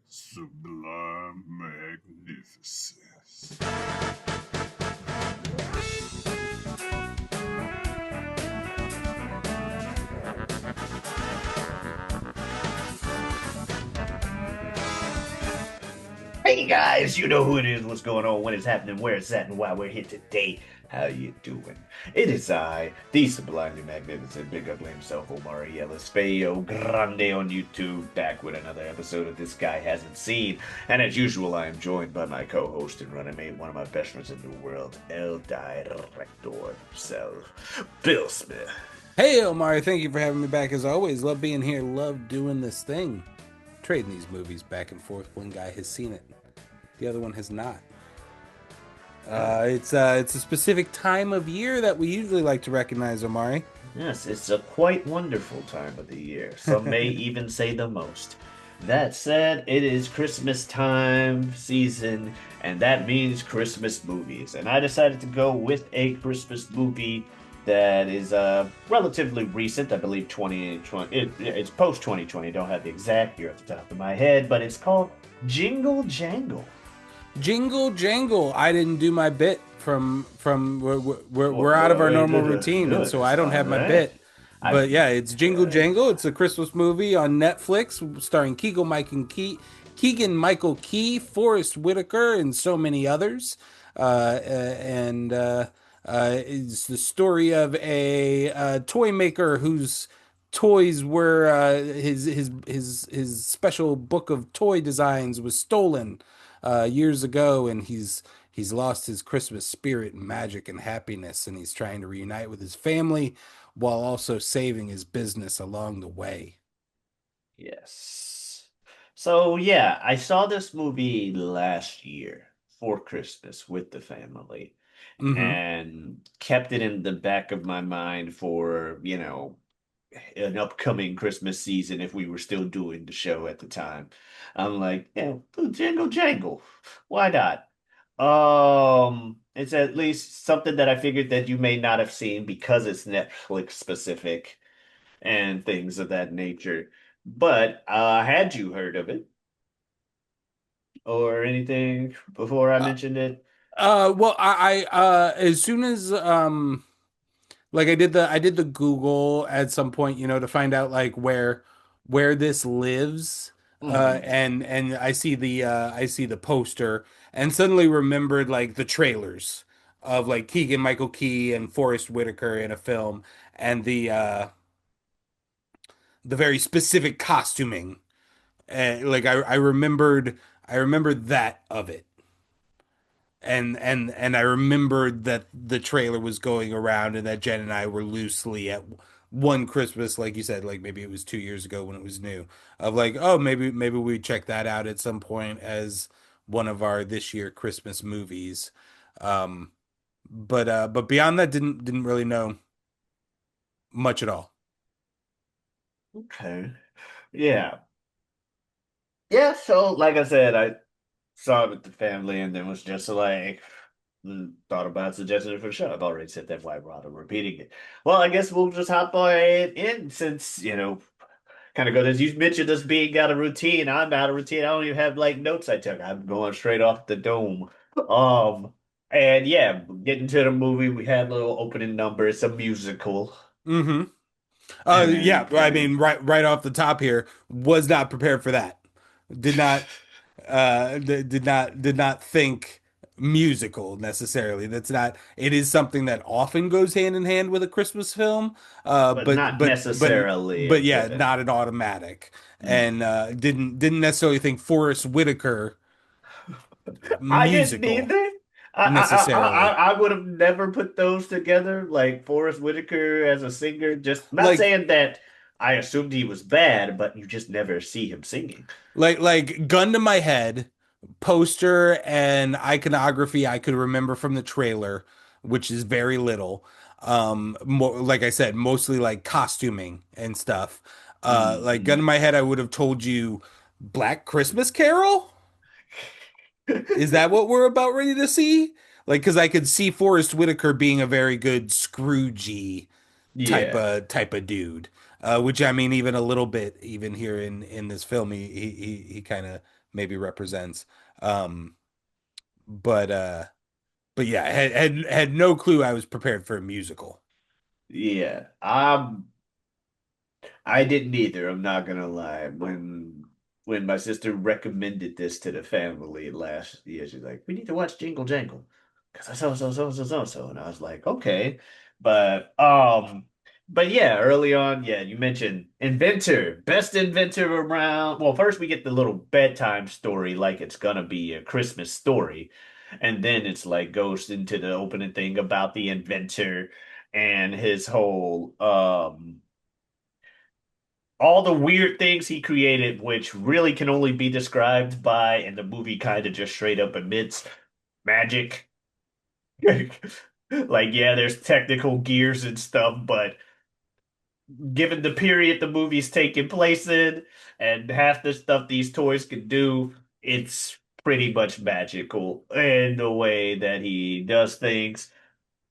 Sublime magnificence. Hey guys, you know who it is, what's going on, what is happening, where it's at, and why we're here today. How you doing? It is I, the sublimely magnificent, big ugly himself, Omari Ellis Feo Grande on YouTube, back with another episode of This Guy Hasn't Seen. And as usual, I am joined by my co-host and running mate, one of my best friends in the world, El Director himself, Bill Smith. Hey, Omari, thank you for having me back as always. Love being here, love doing this thing. Trading these movies back and forth. One guy has seen it, the other one has not. It's a specific time of year that we usually like to recognize, Omari. Yes, it's a quite wonderful time of the year. Some may even say the most. That said, it is Christmas time season, and that means Christmas movies. And I decided to go with a Christmas movie that is relatively recent. I believe 2020. It's post 2020. Don't have the exact year at the top of my head, but it's called Jingle Jangle. Jingle, jangle. I didn't do my bit from we're out of our Boy, normal routine, and so I don't all have my right. bit. I But yeah, it's Jingle Jangle. It's a Christmas movie on Netflix starring Keegan Michael Key, Forrest Whitaker, and so many others. And It's the story of a toy maker whose toys were his special book of toy designs was stolen years ago, and he's lost his Christmas spirit and magic and happiness, and he's trying to reunite with his family while also saving his business along the way. Yes. So yeah, I saw this movie last year for Christmas with the family Hmm. and kept it in the back of my mind for, an upcoming Christmas season if we were still doing the show at the time. I'm like, yeah, jingle jangle. Why not? It's at least something that I figured that you may not have seen because it's Netflix specific and things of that nature. But had you heard of it or anything before I Uh, mentioned it? well, as soon as like I did the Google at some point, to find out like where this lives. Hmm. And I see the poster and suddenly remembered like the trailers of like Keegan Michael Key and Forrest Whitaker in a film, and the very specific costuming. And like I remembered that of it. And I remembered that the trailer was going around and that Jen and I were loosely at one Christmas, like you said, like maybe it was 2 years ago when it was new, of like, oh, maybe we check that out at some point as one of our this year Christmas movies. Um, but beyond that, didn't really know much at all. Okay. Yeah. Yeah, so like I said, I saw it with the family and then was just like thought about suggesting it for the show. I've already said that, why bother repeating it? Well, I guess we'll just hop right in since, kind of go as you mentioned us being out of routine. I'm out of routine. I don't even have like notes I took. I'm going straight off the dome. Um and yeah, getting to the movie, we had a little opening number. It's a musical. Hmm. And Yeah, I everything. mean, right off the top here, was not prepared for that. Did not did not think musical necessarily. That's not. It is something that often goes hand in hand with a Christmas film. But not necessarily But yeah, the not an automatic. And Mhm. didn't necessarily think Forrest Whitaker I didn't musical either. necessarily. I would have never put those together, like Forrest Whitaker as a singer. Just not Like saying that I assumed he was bad, but you just never see him singing. like gun to my head, poster and iconography I could remember from the trailer, which is very little. Like I said, mostly like costuming and stuff. Like gun to Hmm. my head, I would have told you Black Christmas Carol. Is that what we're about ready to see? Like, because I could see Forrest Whitaker being a very good Scroogey Yeah. type of dude. which I mean, even a little bit, even here in this film, he kind of maybe represents. Um, but yeah, had no clue I was prepared for a musical. Yeah. I didn't either, I'm not gonna lie. When my sister recommended this to the family last year, she's like, "We need to watch Jingle Jangle." Because I so. And I was like, okay. But but yeah, early on, yeah, you mentioned inventor, best inventor around. Well, first we get the little bedtime story like it's gonna be a Christmas story. And then it's like goes into the opening thing about the inventor and his whole all the weird things he created, which really can only be described by, and the movie kind of just straight up admits, magic. Like, yeah, there's technical gears and stuff, but given the period the movie's taking place in and half the stuff these toys can do, it's pretty much magical in the way that he does things.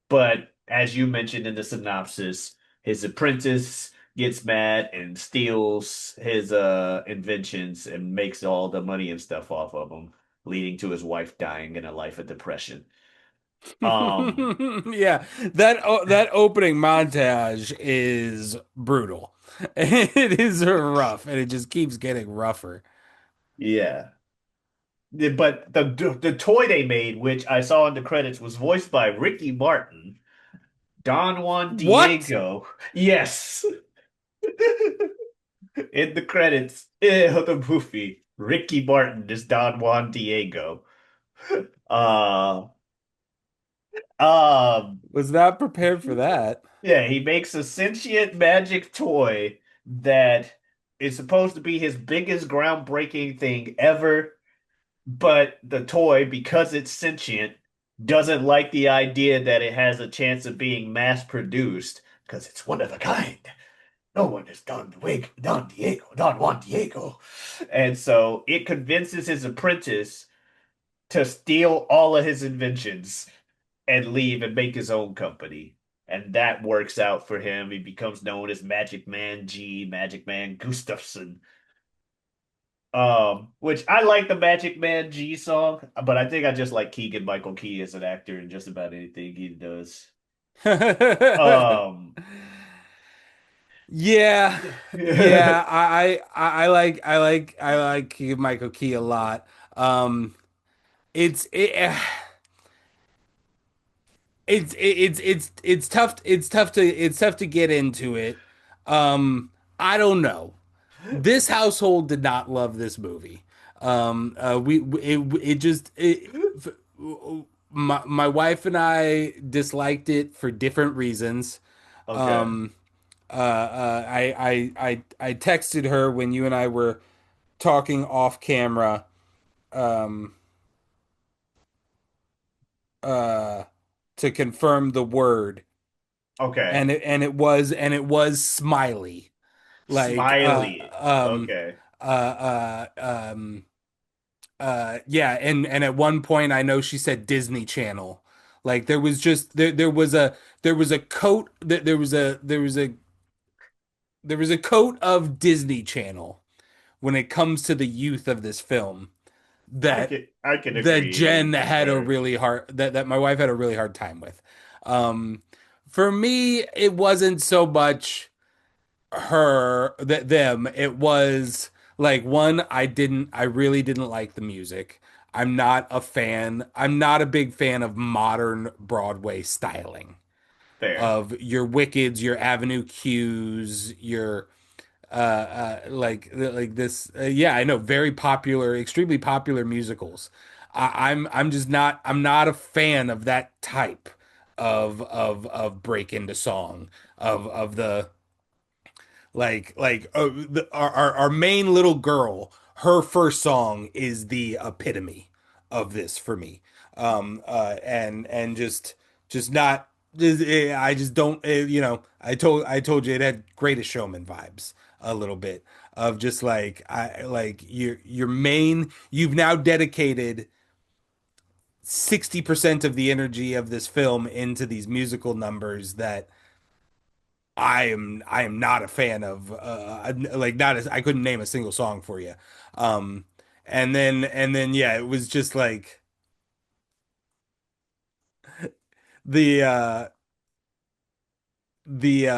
But as you mentioned in the synopsis, his apprentice gets mad and steals his inventions and makes all the money and stuff off of them, leading to his wife dying in a life of depression. Um, Yeah, that opening montage is brutal. It is rough, and it just keeps getting rougher. yeah. But the toy they made, which I saw in the credits, was voiced by Ricky Martin, Don Juan What? Diego. Yes. In the credits of the movie, Ricky Martin is Don Juan Diego. Uh, um, Was not prepared for that. yeah, he makes a sentient magic toy that is supposed to be his biggest groundbreaking thing ever, but the toy, because it's sentient, doesn't like the idea that it has a chance of being mass produced because it's one of a kind. No one is Don Juan Diego. And so it convinces his apprentice to steal all of his inventions and leave and make his own company. And that works out for him. He becomes known as Magic Man G, Magic Man Gustafson. Which I like the Magic Man G song, but I think I just like Keegan Michael Key as an actor in just about anything he does. Um, Yeah, yeah, I like Michael Key a lot. Um, it's it, it's tough to get into it. I don't know. This household did not love this movie. It just my wife and I disliked it for different reasons. okay, Um, I texted her when you and I were talking off camera, um, uh, to confirm the word, okay. and it was smiley, like Smiley. Okay. uh, uh, um, yeah, and at one point I know she said Disney Channel. Like there was just there was a coat that there was a coat of Disney Channel when it comes to the youth of this film that I can that agree and Jen had a concur. really hard that my wife had a really hard time with. Um, for me, it wasn't so much them. It was like one, I really didn't like the music. I'm not a big fan of modern Broadway styling Fair. of your Wickeds, your Avenue Qs, your like this yeah, I know, very popular, extremely popular musicals. I'm not a fan of that type of break into song, of the our main little girl, her first song is the epitome of this for me. And just not I just don't I told you it had Greatest Showman vibes a little bit, of just like I like you've now dedicated 60% of the energy of this film into these musical numbers that I am not a fan of like not as I couldn't name a single song for you. Um and then yeah, it was just like the the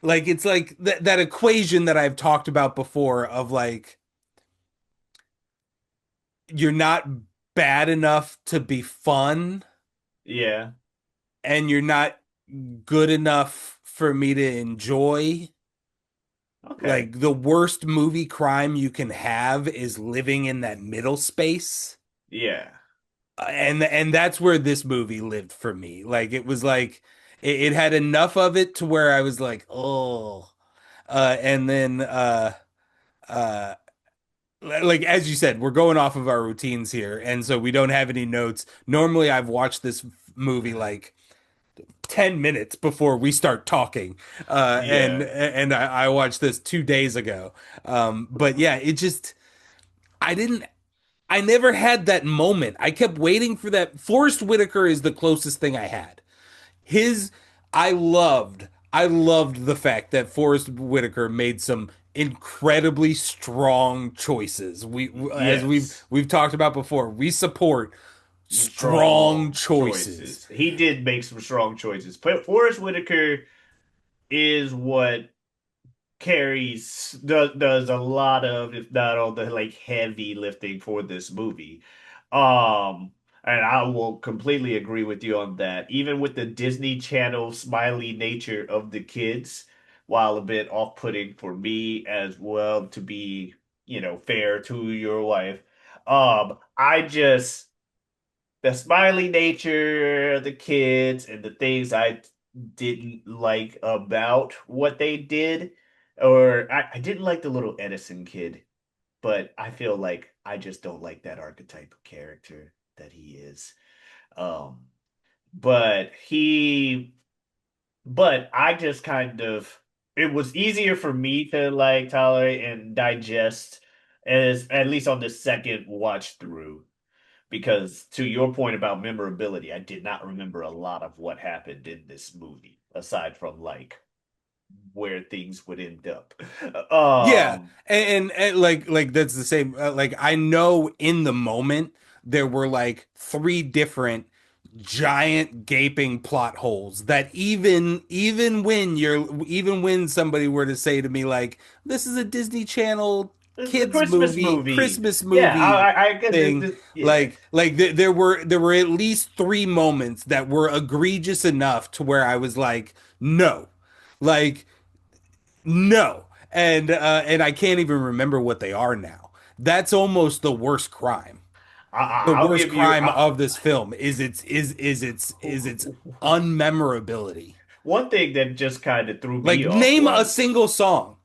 like it's like that equation that I've talked about before of like you're not bad enough to be fun Yeah. and you're not good enough for me to enjoy. Okay. Like the worst movie crime you can have is living in that middle space. Yeah. And that's where this movie lived for me. Like it was like it had enough of it to where I was like, oh. And then uh like as you said, we're going off of our routines here, and so we don't have any notes. Normally I've watched this movie like 10 minutes before we start talking. And Yeah. I watched this 2 days ago. But yeah, it just I didn't I never had that moment. I kept waiting for that. Forrest Whitaker is the closest thing I had. His I loved the fact that Forrest Whitaker made some incredibly strong choices. As Yes. we've talked about before, we support strong Strong choices. choices. He did make some strong choices. But Forrest Whitaker is what does a lot of, if not all the like heavy lifting for this movie. Um, and I will completely agree with you on that. Even with the Disney Channel smiley nature of the kids, while a bit off-putting for me as well, to be, fair to your wife. I just the smiley nature of the kids and the things I didn't like about what they did, or I didn't like the little Edison kid, but I feel like I just don't like that archetype of character that he is. Um, but I just kind of, it was easier for me to like tolerate and digest as at least on the second watch through. Because to your point about memorability, I did not remember a lot of what happened in this movie, aside from like where things would end up. Yeah, Um, and like that's the same. Like I know in the moment there were like three different giant gaping plot holes that even when somebody were to say to me like this is a Disney Channel it's a kids Christmas movie, movie. Christmas Yeah, movie I get thing, yeah. there were at least three moments that were egregious enough to where I was like, no. Like no. And I can't even remember what they are now. That's almost the worst crime. The I'll worst give you crime of this film is its unmemorability. one thing that just kind of threw Like me off name a was single song.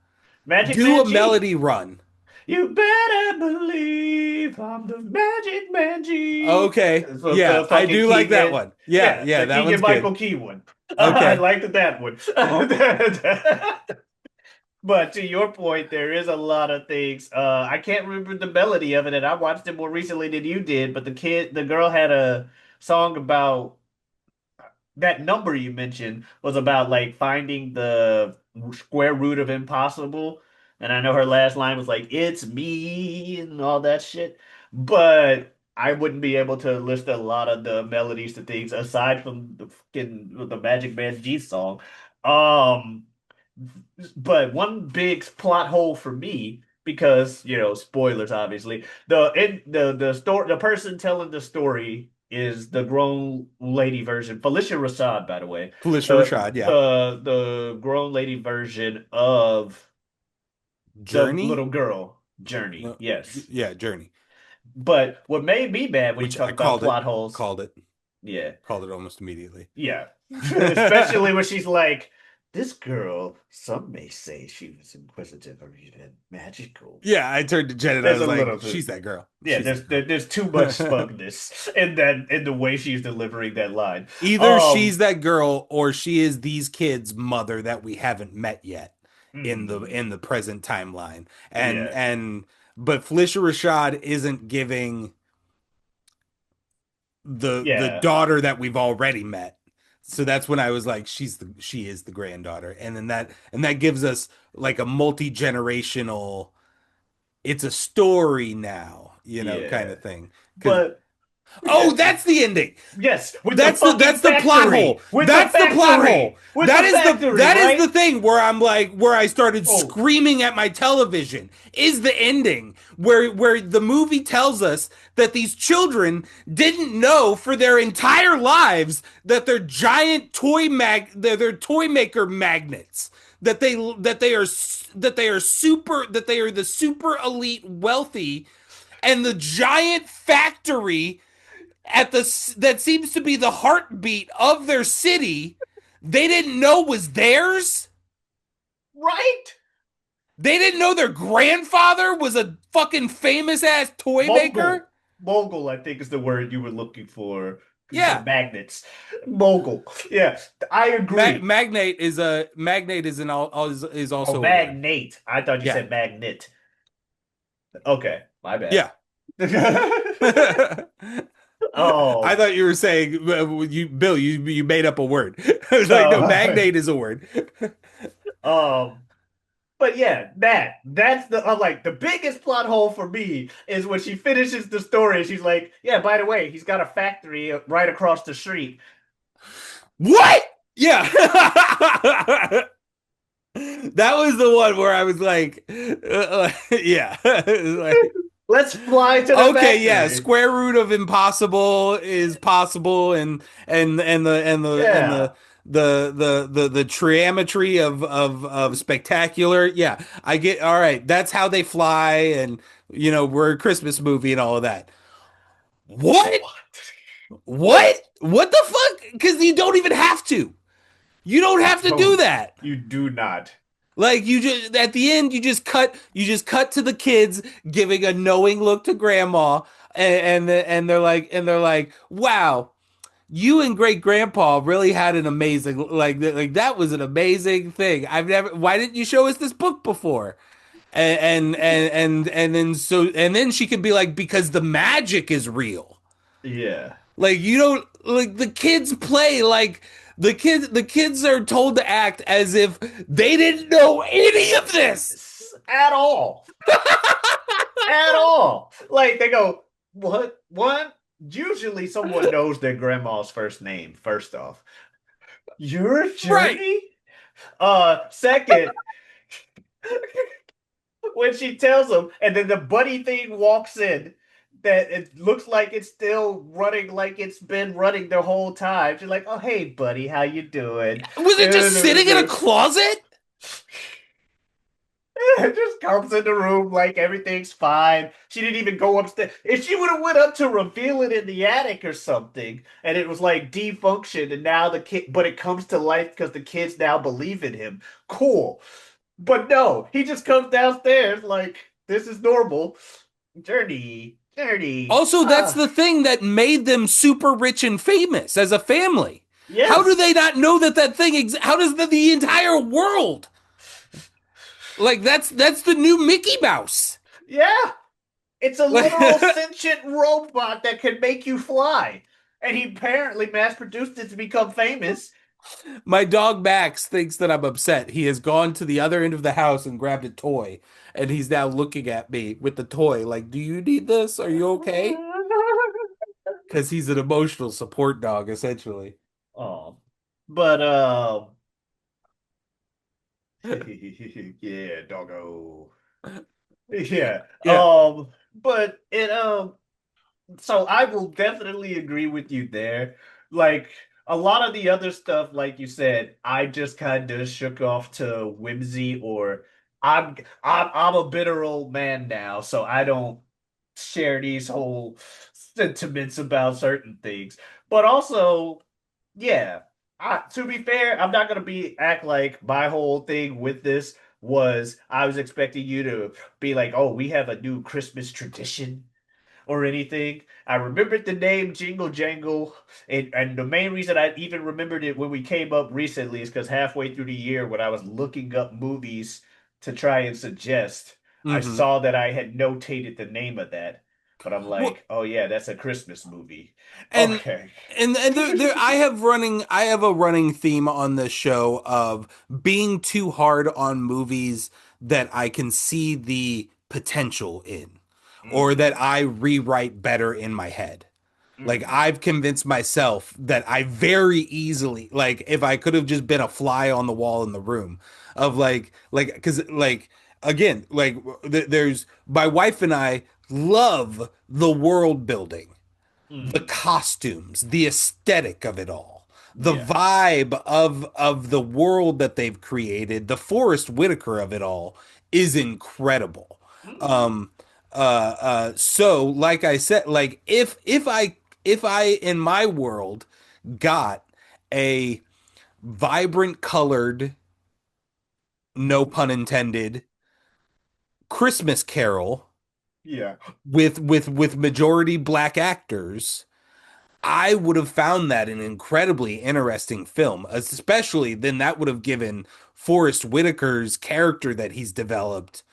Magic Do Man a G. melody run. You better believe I'm the Magic Man G. Okay. It's Yeah, the I fucking do like that Keegan. one. Yeah, Yeah, yeah, the that Keegan one's good. Michael Key one. I Okay. liked that one. But to your point, there is a lot of things. I can't remember the melody of it, and I watched it more recently than you did. But the girl had a song about that number you mentioned was about like finding the square root of impossible. And I know her last line was like, "It's me" and all that shit. But I wouldn't be able to list a lot of the melodies to things aside from the Magic Man G song. Um, but one big plot hole for me, because spoilers obviously, the person telling the story is the grown lady version, Felicia Rashad, by the way, Felicia the Rashad, yeah. the grown lady version of the Journey? little girl Journey. No, Yes. yeah, Journey. But what made me mad when you Which talk I about called it. plot holes, Called it. yeah, Called it almost immediately. yeah. Especially when she's like, this girl, some may say she was inquisitive or even magical. Yeah, I turned to Jen and I There's was a like, little too, she's that girl. yeah, She's that girl. there's too much smugness in the way she's delivering that line. Either she's Um, that girl or she is these kids' mother that we haven't met yet mm, in the present timeline. yeah, But Felicia Rashad isn't giving the yeah, daughter that we've already met So that's when I was like, she is the granddaughter, and that gives us like a multi-generational, it's a story now, kind Yeah. of thing. Because But oh, yeah, that's the ending. yes, with the That's fucking the plot hole. factory. With the That's the plot factory. hole. With the factory, That is the right? thing where I'm like where I started Oh, screaming at my television is the ending where the movie tells us that these children didn't know for their entire lives that they're toy maker magnets, that they are the super elite wealthy, and the giant factory at the that seems to be the heartbeat of their city, they didn't know was theirs. right? They didn't know their grandfather was a fucking famous ass toy Mogul. maker. Mogul, I think is the word you were looking for. The Yeah, magnets. Mogul. Yeah, I agree. magnate is Oh, also a word. magnate. I thought you Yeah, said magnet. Okay, my bad. yeah. I Oh, thought you were saying Bill. You made up a word. I was like, no, no. magnate is a word. Um, but yeah, that's the like the biggest plot hole for me is when she finishes the story. She's like, "Yeah, by the way, he's got a factory right across the street." What? Yeah. That was the one where I was like, yeah. Like, Let's fly to the okay, yeah, factory. square root of impossible is possible, and Yeah, the triametry of spectacular. Yeah, I get all right. That's how they fly, and we're a Christmas movie and all of that. What? what? What the fuck? Because you don't even have to. You don't You have to do don't. that. You do not. Like you just at the end, you just cut to the kids giving a knowing look to grandma, and they're like, wow, you and great grandpa really had an amazing like that was an amazing thing. I've never. Why didn't you show us this book before? And then she could be like, because the magic is real. Yeah. Like you don't like the kids play like the kids are told to act as if they didn't know any of this. At all. At all. Like they go, what? What? Usually someone knows their grandma's first name, first off. Your Right. journey? Second, when she tells him, and then the buddy thing walks in, that it looks like it's still running like it's been running the whole time. She's like, "Oh, hey, buddy, how you doing?" Was it just sitting in a closet? It just comes in the room like everything's fine. She didn't even go upstairs. If she would have went up to reveal it in the attic or something, and it was like defunctioned, and now the kid, but it comes to life because the kids now believe in him. Cool. But no, he just comes downstairs like this is normal. Journey, journey. Also, that's Ah, the thing that made them super rich and famous as a family. How do yes. they not know that thing? How does the entire world like that's the new Mickey Mouse? Yeah. It's a Like, literal sentient robot that can make you fly. And he apparently mass produced it to become famous. my dog Max thinks that I'm upset. He has gone to the other end of the house and grabbed a toy, and he's now looking at me with the toy, like, "Do you need this? Are you okay?" Because he's an emotional support dog, essentially. Oh, but yeah, doggo. Yeah. Yeah. But it so I will definitely agree with you there. Like a lot of the other stuff, like you said, I just kind of shook off to whimsy or I'm a bitter old man now, so I don't share these whole sentiments about certain things. But also, yeah, to be fair, I'm not gonna be act like my whole thing with this was I was expecting you to be like, oh, we have a new Christmas tradition or anything. I remembered the name Jingle Jangle, and the main reason I even remembered it when we came up recently is because halfway through the year, when I was looking up movies to try and suggest, I Hmm. saw that I had notated the name of that. But I'm Well, like, oh yeah, that's a Christmas movie. and Okay. there I have a running theme on this show of being too hard on movies that I can see the potential in, or that Hmm. I rewrite better in my head. Like Hmm. I've convinced myself that I very easily, like if I could have just been a fly on the wall in the room of because again, there's my wife and I love the world building, the Hmm. costumes, the aesthetic of it all, the Yeah. vibe of the world that they've created, the Forrest Whitaker of it all is incredible. Hmm. Um, so like I said, like if I in my world got a vibrant colored, no pun intended, Christmas Carol Yeah. with majority black actors, I would have found that an incredibly interesting film, especially then that would have given Forrest Whitaker's character that he's developed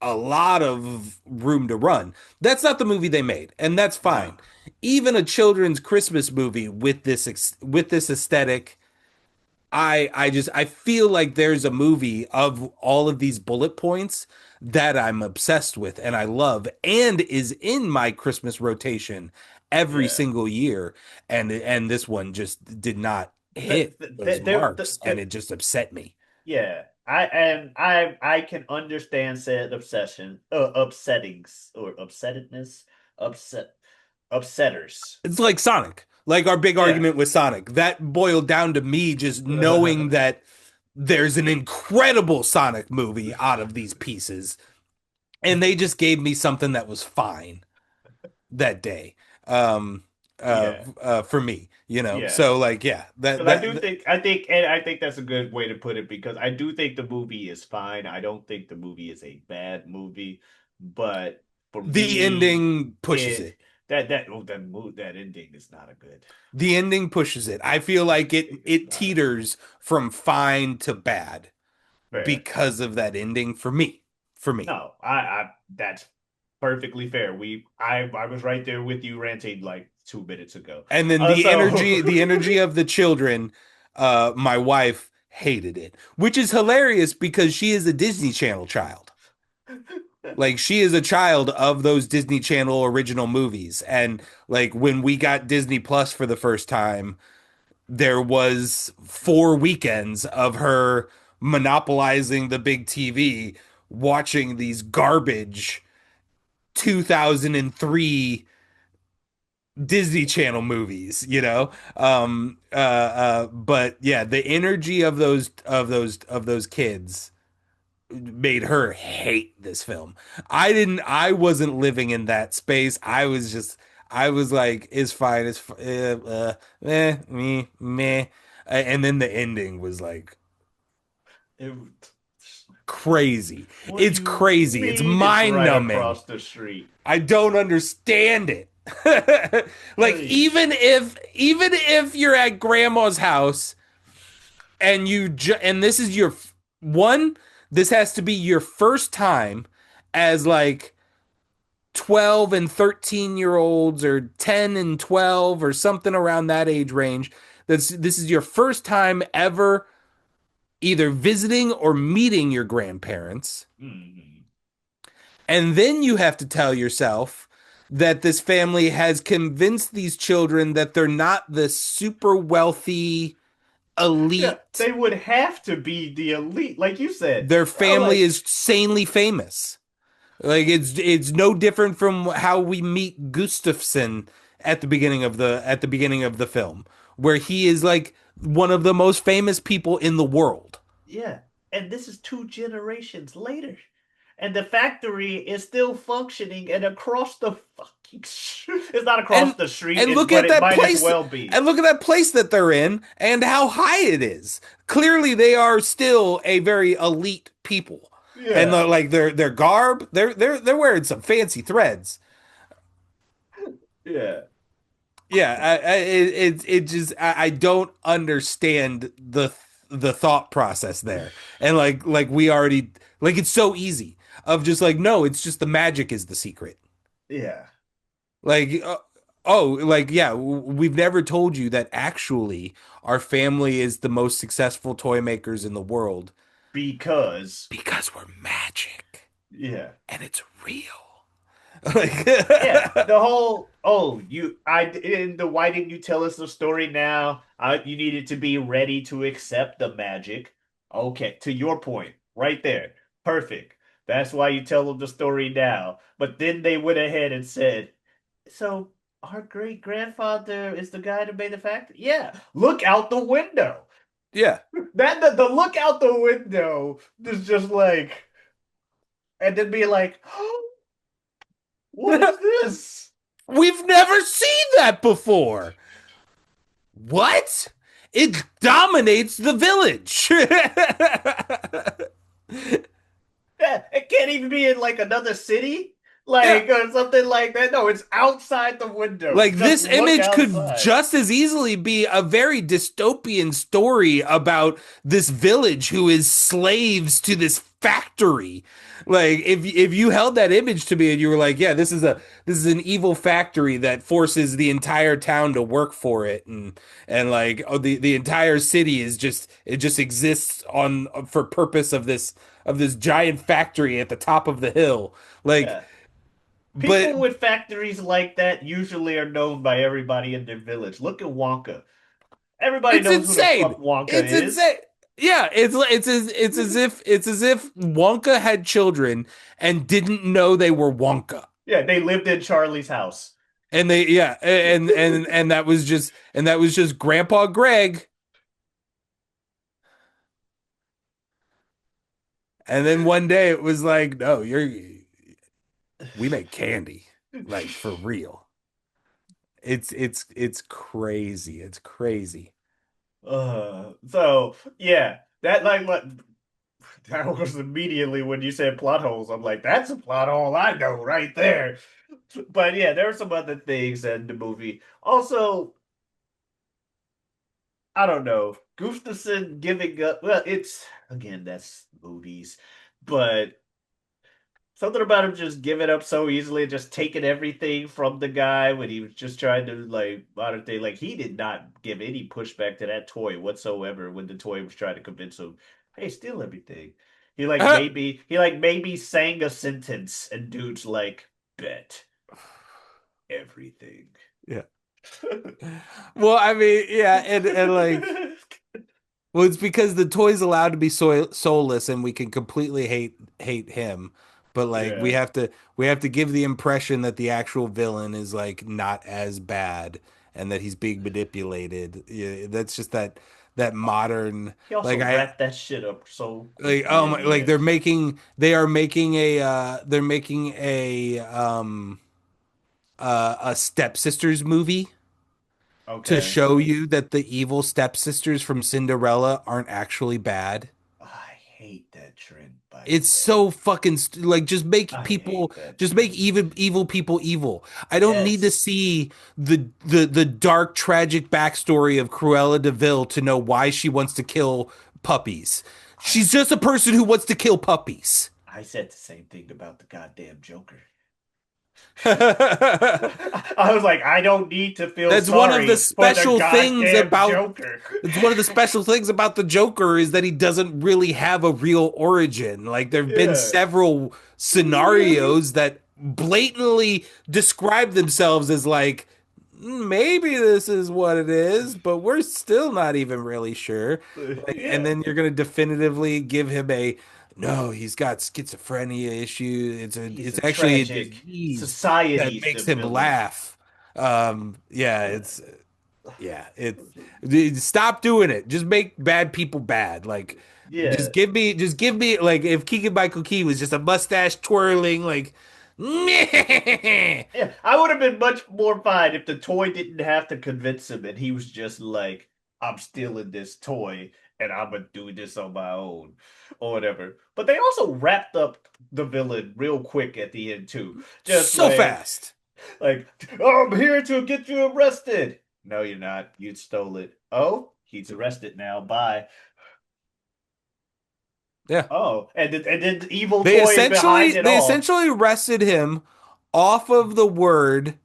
a lot of room to run. That's not the movie they made, and that's No. fine. Even a children's Christmas movie with with this aesthetic, I feel like there's a movie of all of these bullet points that I'm obsessed with and I love and is in my Christmas rotation every Yeah. single year, and this one just did not hit those marks and The it just upset me. yeah. I can understand said obsession, upsettings or upsettedness, upset upsetters. It's like Sonic, like our big Yeah. argument with Sonic. That boiled down to me just knowing that there's an incredible Sonic movie out of these pieces, and they just gave me something that was fine that day. Um, Yeah. for me, you know. Yeah. So like, yeah, Because I think that's a good way to put it because I do think the movie is fine. I don't think the movie is a bad movie, but for the me, ending pushes it it. that ending is not a good. The ending pushes it. I feel like Ending is it not a teeters from fine to bad fair. because of that ending for me. For me. No, I that's perfectly fair. I was right there with you ranting like 2 minutes ago. And then So the energy of the children, my wife hated it, which is hilarious because she is a Disney Channel child. Like she is a child of those Disney Channel original movies. And like when we got Disney Plus for the first time, there was 4 weekends of her monopolizing the big TV, watching these garbage 2003 Disney Channel movies, you know? But yeah, the energy of those kids made her hate this film. I wasn't living in that space. I was like, it's fine, me, meh. And then the ending was like it, crazy. what do It's you crazy. It's mean it's mind right numbing. across the street? I don't understand it. Like Hey, even if you're at grandma's house and and this is your one, this has to be your first time as like 12 and 13-year olds or 10 and 12 or something around that age range. This is your first time ever either visiting or meeting your grandparents. hmm. And then you have to tell yourself that this family has convinced these children that they're not the super wealthy Yeah, elite. they would have to be the elite, like you said. Their Bro, family like, is sanely famous. Like it's no different from how we meet Gustafsson at the beginning of the film, where he is like one of the most famous people in the world. yeah, and this is 2 generations later. And the factory is still functioning and across the fucking it's not across And the street, and it's look but at it that might as place well be. and look at that place that they're in and how high it is. Clearly they are still a very elite people. And Yeah. like their garb, they're wearing some fancy threads. Yeah. Yeah, it just I don't understand the thought process there. And like we already like it's so easy of just like no, it's just the magic is the secret. Yeah. Like, oh, like, yeah, we've never told you that actually our family is the most successful toy makers in the world Because because we're magic yeah. and it's real. Like, Yeah, the whole you I in the why didn't you tell us the story now? You needed to be ready to accept the magic. Okay, to your point, right there. Perfect. That's why you tell them the story now. But then they went ahead and said, "So our great grandfather is the guy that made the factory?" Yeah, look out the window. yeah. That the look out the window is just like, and then be like, oh, what is this? We've never seen that before. What? It dominates the village. Yeah, it can't even be in like another city, Yeah. like or something like that. No, it's outside the window. Like Just this look image could outside. just as easily be a very dystopian story about this village who is slaves to this factory. Like if you held that image to me and you were like, yeah, this is an evil factory that forces the entire town to work for it and like oh, the entire city is just it just exists on for purpose of this giant factory at the top of the hill. Like Yeah, but people with factories like that usually are known by everybody in their village. Look at Wonka. Everybody it's knows who the insane. fuck Wonka It's is. insane. Yeah, it's as if Wonka had children and didn't know they were Wonka. Yeah, they lived in Charlie's house. And they yeah, and that was just Grandpa Greg. And then one day it was like, no, you're we make candy. Like for real. It's crazy. It's crazy. So yeah, that like what that was immediately when you said plot holes. I'm like, that's a plot hole I know right there. But yeah, there are some other things in the movie. Also, I don't know, Gustafson giving up. Well, it's again that's movies, but something about him just giving up so easily and just taking everything from the guy when he was just trying to like modern day. Like he did not give any pushback to that toy whatsoever when the toy was trying to convince him, "Hey, steal everything." He like maybe sang a sentence and dude's like, "Bet everything." Yeah. Well, I mean, yeah, and like well, it's because the toy's allowed to be soulless, and we can completely hate him. But like Yeah. we have to give the impression that the actual villain is like not as bad, and that he's being manipulated. Yeah, that's just that modern He also like wrapped that shit up so like quickly oh in my the like end. they are making a they're making a stepsisters movie to Okay. show you that the evil stepsisters from Cinderella aren't actually bad. I hate that trend, by the It's way. so fucking like I hate that just make trend. evil people evil. I don't need to Yes. see the dark tragic backstory of Cruella de Vil to know why she wants to kill puppies. I She's just a person who wants to kill puppies. I said the same thing about the goddamn Joker. That's I was like, I don't need to feel one of the sorry for the special things goddamn about Joker. it's one of the special things about the Joker is that he doesn't really have a real origin. Like there have been Yeah. several scenarios that blatantly describe themselves as like maybe this is what it is, but we're still not even really sure. Like, and Yeah. then you're gonna definitively give him a no, he's got schizophrenia issue. He's a It's actually a tragic disease that society's the makes him villain. laugh. Yeah, it's yeah, stop doing it. Just make bad people bad. Like Yeah. just give me like if Keegan Michael Key was just a mustache twirling like Yeah, I would have been much more fine if the toy didn't have to convince him and he was just like, I'm stealing this toy and I'm gonna do this on my own or whatever. But they also wrapped up the villain real quick at the end too. Just so fast. like, oh, I'm here to get you arrested. No, you're not. You stole it. Oh, he's arrested now. Bye. Yeah. Oh, and then the evil toy is behind it They all. essentially arrested him off of the word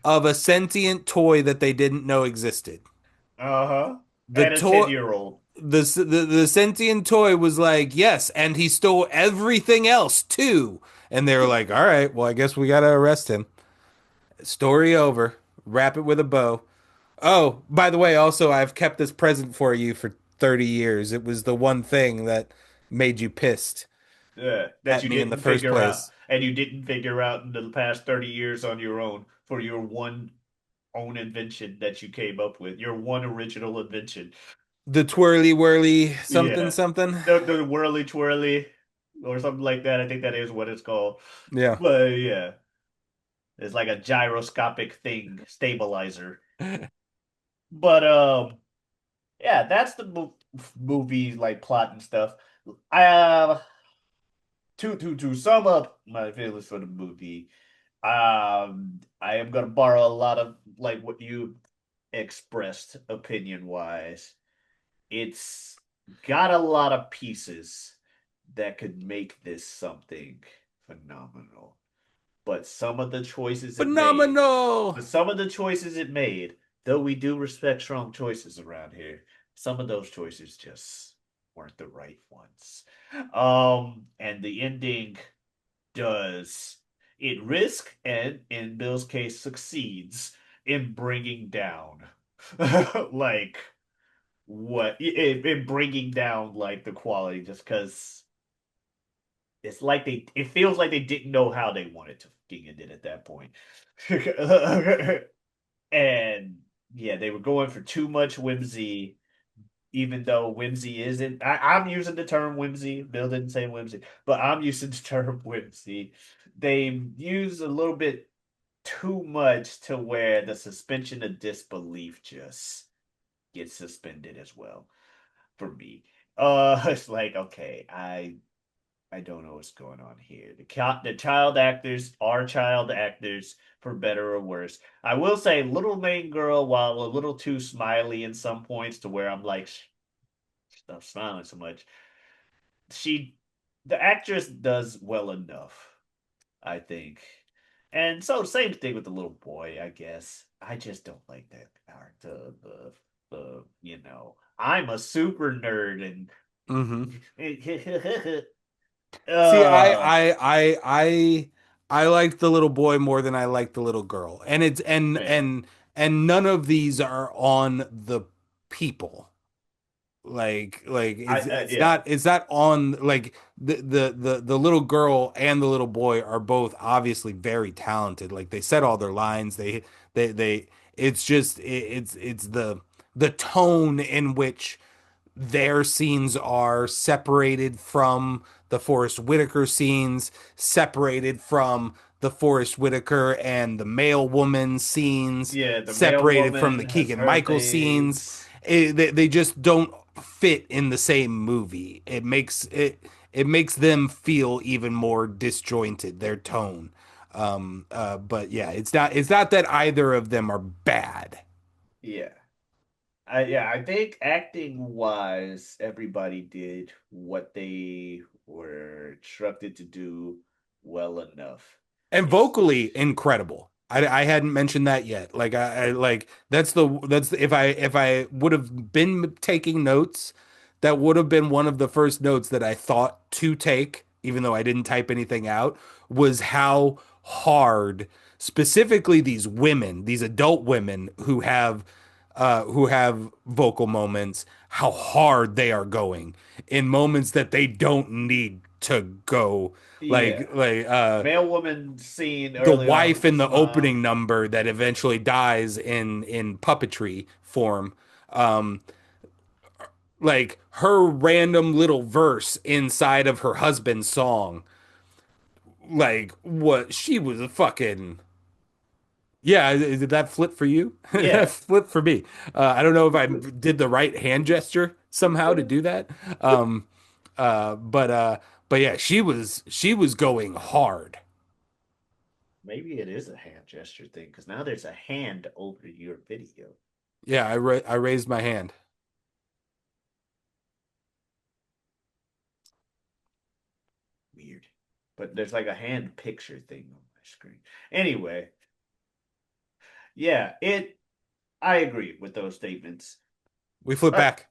of a sentient toy that they didn't know existed. Uh-huh. The And a toy 10-year-old. the sentient toy was like, "Yes, and he stole everything else too." And they were like, "All right, well, I guess we got to arrest him." Story over. Wrap it with a bow. Oh, by the way, also I've kept this present for you for 30 years. It was the one thing that made you pissed That at you me in the didn't first figure out, place. and you didn't figure out in the past 30 years on your own for your one own invention that you came up with, your one original invention. The twirly whirly something Yeah. something. The whirly twirly or something like that. I think that is what it's called. Yeah. But yeah, it's like a gyroscopic thing, stabilizer. But yeah, that's the movie like plot and stuff. I to sum up my feelings for the movie, I am gonna borrow a lot of like what you expressed opinion wise. It's got a lot of pieces that could make this something phenomenal. But some of the choices it made, Phenomenal. but some of the choices it made, though we do respect strong choices around here, some of those choices just weren't the right ones. And the ending does it risk and in Bill's case succeeds in bringing down like what in bringing down like the quality just because it's like it feels like they didn't know how they wanted to fucking end it at that point. And yeah, they were going for too much whimsy, even though whimsy isn't. I'm using the term whimsy. Bill didn't say whimsy, but I'm using the term whimsy. They use a little bit too much to where the suspension of disbelief just gets suspended as well for me. It's like okay, I don't know what's going on here. The child actors are child actors for better or worse. I will say, little main girl, while a little too smiley in some points, to where I'm like, stop smiling so much. She, the actress, does well enough, I think. And so, same thing with the little boy, I guess. I just don't like that character. I'm a super nerd Hmm. and See, uh I like the little boy more than I like the little girl. And it's fair. and none of these are on the people. Like Yeah. it's not on like the little girl and the little boy are both obviously very talented. Like they said all their lines. They it's just it's the tone in which their scenes are separated from the Forrest Whitaker scenes, separated from the Forrest Whitaker and the male woman scenes, Yeah, the male separated from woman the has Keegan her Michael scenes. things. They just don't fit in the same movie. It makes them feel even more disjointed, their tone. But yeah, it's not that either of them are bad. Yeah. I think acting wise, everybody did what they were instructed to do well enough. And It's vocally incredible. I hadn't mentioned that yet. Like I like that's the, if I would have been taking notes, that would have been one of the first notes that I thought to take, even though I didn't type anything out, was how hard specifically these women, these adult women who have vocal moments, how hard they are going in moments that they don't need to go yeah. like Male woman scene the early on wife with the in the smile. opening number that eventually dies in puppetry form. Um, like her random little verse inside of her husband's song, like what she was a fucking yeah. Did that flip for you? That Yeah. flip for me. I don't know if I did the right hand gesture somehow to do that. Um, uh, but uh, but yeah, she was going hard. Maybe it is a hand gesture thing because now there's a hand over your video. Yeah, I raised my hand. Weird. But there's like a hand picture thing on my screen. Anyway, Yeah, it. I agree with those statements. We flip Uh, back.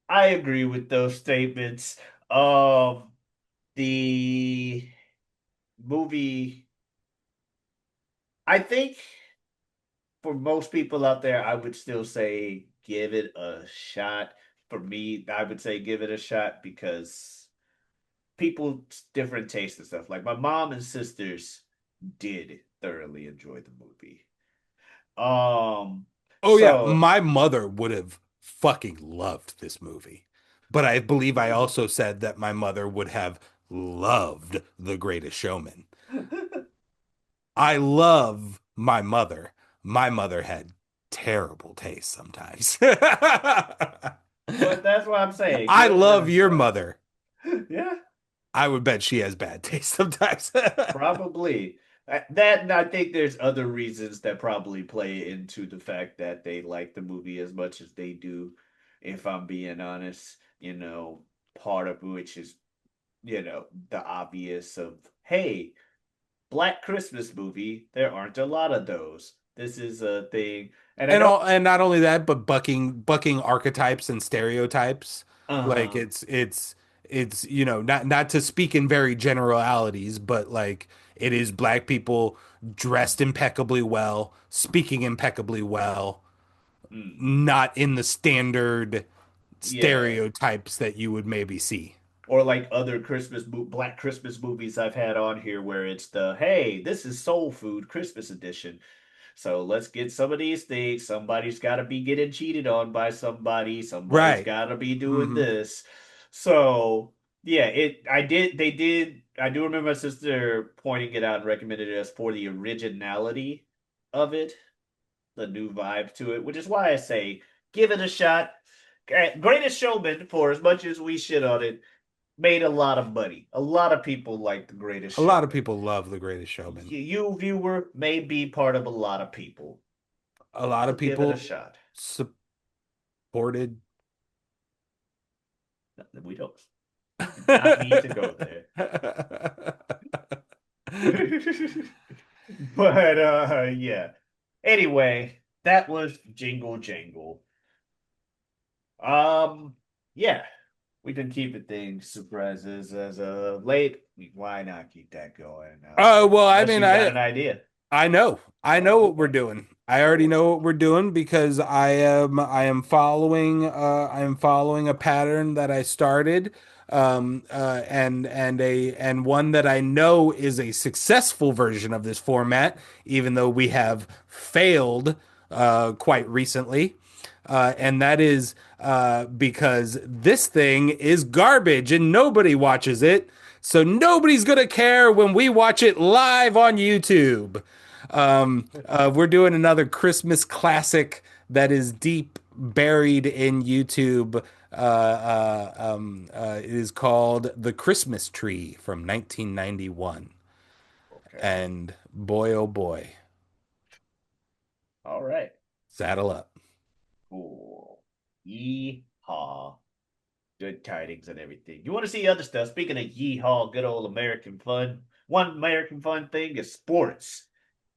I agree with those statements. Um, the movie, I think for most people out there, I would still say give it a shot. For me, I would say give it a shot because people different tastes and stuff. Like my mom and sisters did thoroughly enjoy the movie. Um, Oh yeah, so my mother would have fucking loved this movie. But I believe I also said that my mother would have loved The Greatest Showman. I love my mother. My mother had terrible taste sometimes. but that's what I'm saying. I Give it love a your shot. mother. Yeah, I would bet she has bad taste sometimes. probably. That and I think there's other reasons that probably play into the fact that they like the movie as much as they do, if I'm being honest. Part of which is, the obvious of, hey, Black Christmas movie, there aren't a lot of those. This is a thing. And I And know, all, and not only that, but bucking archetypes and stereotypes. Like uh-huh. it's not to speak in very generalities, but like it is black people dressed impeccably well, speaking impeccably well, Mm, not in the standard yeah. stereotypes that you would maybe see. Or like other Black Christmas movies I've had on here where it's the, hey, this is soul food Christmas edition. So let's get some of these things. Somebody's got to be getting cheated on by somebody. Somebody's Right. got to be doing Hmm. this. So yeah, I do remember my sister pointing it out and recommended us for the originality of it, the new vibe to it, which is why I say give it a shot. Greatest Showman, for as much as we shit on it, made a lot of money. A lot of people like The Greatest A lot of Showman. people love The Greatest Showman. You, viewer, may be part of a lot of people. A lot So of give it a people shot. supported. We do not need to go there. But yeah. Anyway, that was Jingle Jangle. Um yeah, we can keep it things surprises as a late. Why not keep that going? Oh, well, I Unless mean, you got an idea. I know Oh, what we're okay. doing. I already Oh, know what we're doing because I am following a pattern that I started and one that I know is a successful version of this format, even though we have failed quite recently. And that is because this thing is garbage and nobody watches it. So nobody's gonna care when we watch it live on YouTube. We're doing another Christmas classic that is deep buried in YouTube. It is called The Christmas Tree from 1991. okay. And boy, oh boy, All right. saddle up. Cool. Yeehaw. Good tidings and everything. You want to see other stuff? Speaking of yeehaw, good old American fun. One American fun thing is sports.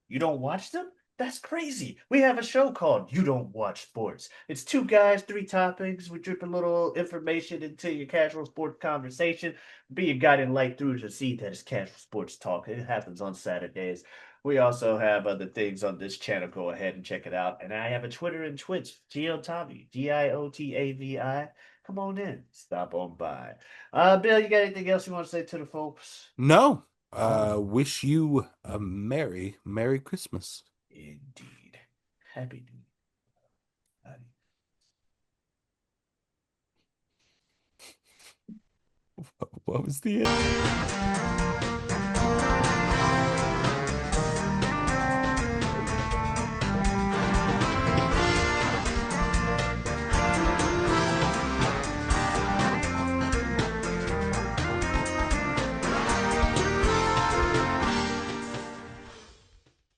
You don't watch them? That's crazy. We have a show called You Don't Watch Sports. It's two guys, three topics. We drip a little information into your casual sports conversation. Be your guiding light through to see that it's casual sports talk. It happens on Saturdays. We also have other things on this channel. Go ahead and check it out. And I have a Twitter and Twitch, Giotavi, Giotavi. Come on in. Stop on by. Bill, you got anything else you want to say to the folks? No, All right. wish you a Merry Christmas. Indeed. Happy New Year. What was the end?